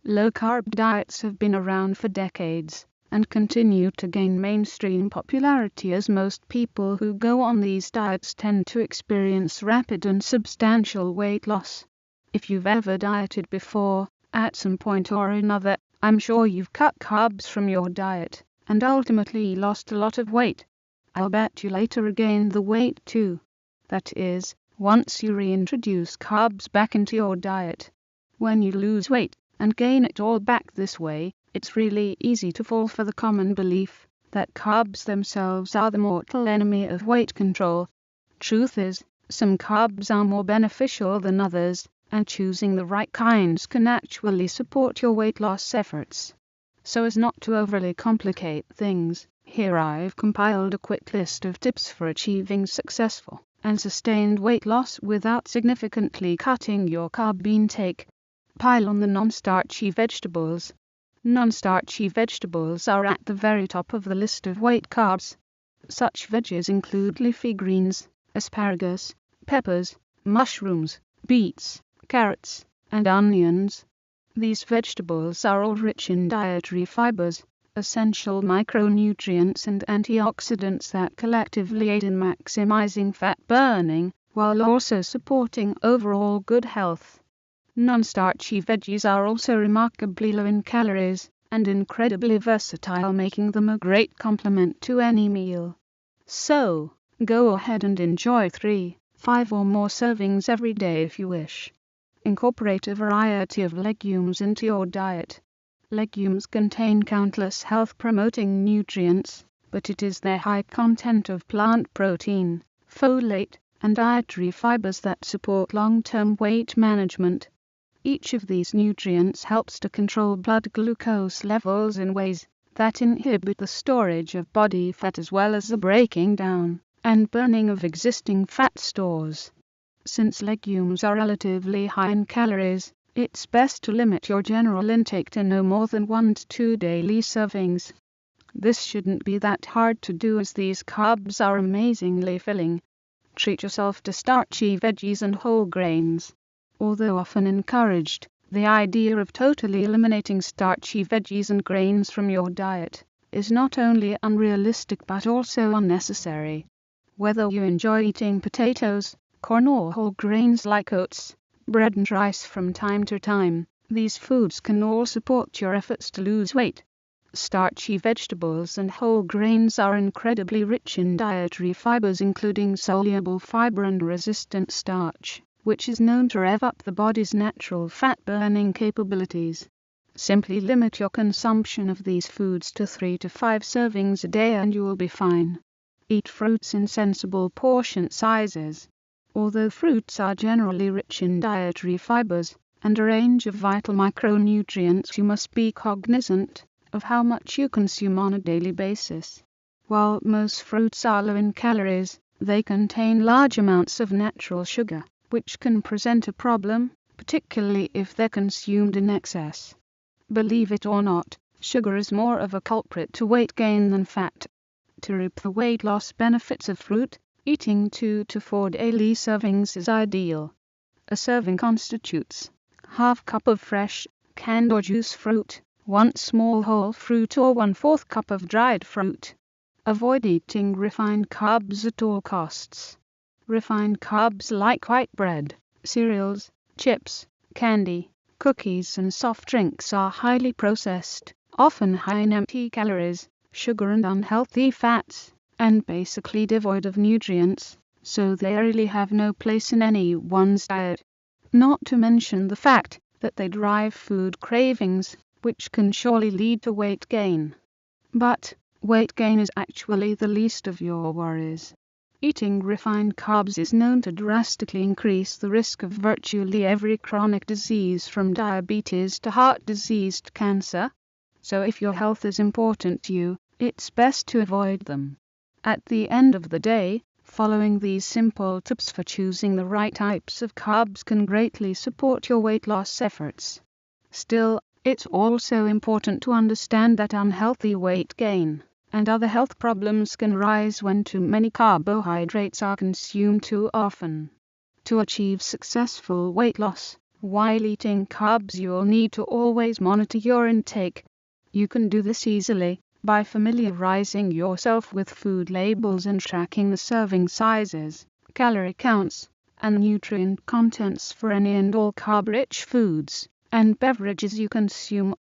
Low-carb diets have been around for decades and continue to gain mainstream popularity as most people who go on these diets tend to experience rapid and substantial weight loss. If you've ever dieted before, at some point or another, I'm sure you've cut carbs from your diet and ultimately lost a lot of weight. I'll bet you later regained the weight too. That is, once you reintroduce carbs back into your diet. When you lose weight and gain it all back this way, it's really easy to fall for the common belief that carbs themselves are the mortal enemy of weight control. Truth is, some carbs are more beneficial than others, and choosing the right kinds can actually support your weight loss efforts. So as not to overly complicate things, here I've compiled a quick list of tips for achieving successful and sustained weight loss without significantly cutting your carb intake. Pile on the non-starchy vegetables. Non-starchy vegetables are at the very top of the list of weight carbs. Such veggies include leafy greens, asparagus, peppers, mushrooms, beets, carrots, and onions. These vegetables are all rich in dietary fibers, essential micronutrients and antioxidants that collectively aid in maximizing fat burning, while also supporting overall good health. Non-starchy veggies are also remarkably low in calories and incredibly versatile, making them a great complement to any meal. So, go ahead and enjoy 3, 5 or more servings every day if you wish. Incorporate a variety of legumes into your diet. Legumes contain countless health-promoting nutrients, but it is their high content of plant protein, folate, and dietary fibers that support long-term weight management. Each of these nutrients helps to control blood glucose levels in ways that inhibit the storage of body fat as well as the breaking down and burning of existing fat stores. Since legumes are relatively high in calories, it's best to limit your general intake to no more than 1 to 2 daily servings. This shouldn't be that hard to do as these carbs are amazingly filling. Treat yourself to starchy veggies and whole grains. Although often encouraged, the idea of totally eliminating starchy veggies and grains from your diet is not only unrealistic but also unnecessary. Whether you enjoy eating potatoes, corn or whole grains like oats, bread and rice from time to time, these foods can all support your efforts to lose weight. Starchy vegetables and whole grains are incredibly rich in dietary fibers including soluble fiber and resistant starch, which is known to rev up the body's natural fat-burning capabilities. Simply limit your consumption of these foods to 3 to 5 servings a day and you will be fine. Eat fruits in sensible portion sizes. Although fruits are generally rich in dietary fibers and a range of vital micronutrients, you must be cognizant of how much you consume on a daily basis. While most fruits are low in calories, they contain large amounts of natural sugar, which can present a problem, particularly if they're consumed in excess. Believe it or not, sugar is more of a culprit to weight gain than fat. To reap the weight loss benefits of fruit, eating 2 to 4 daily servings is ideal. A serving constitutes ½ cup of fresh, canned or juice fruit, 1 small whole fruit or 1/4 cup of dried fruit. Avoid eating refined carbs at all costs. Refined carbs like white bread, cereals, chips, candy, cookies and soft drinks are highly processed, often high in empty calories, sugar and unhealthy fats, and basically devoid of nutrients, so they really have no place in anyone's diet. Not to mention the fact that they drive food cravings, which can surely lead to weight gain. But weight gain is actually the least of your worries. Eating refined carbs is known to drastically increase the risk of virtually every chronic disease from diabetes to heart disease to cancer. So if your health is important to you, it's best to avoid them. At the end of the day, following these simple tips for choosing the right types of carbs can greatly support your weight loss efforts. Still, it's also important to understand that unhealthy weight gain and other health problems can rise when too many carbohydrates are consumed too often. To achieve successful weight loss, While eating carbs, you'll need to always monitor your intake. You can do this easily by familiarizing yourself with food labels and tracking the serving sizes, calorie counts, and nutrient contents for any and all carb-rich foods and beverages you consume.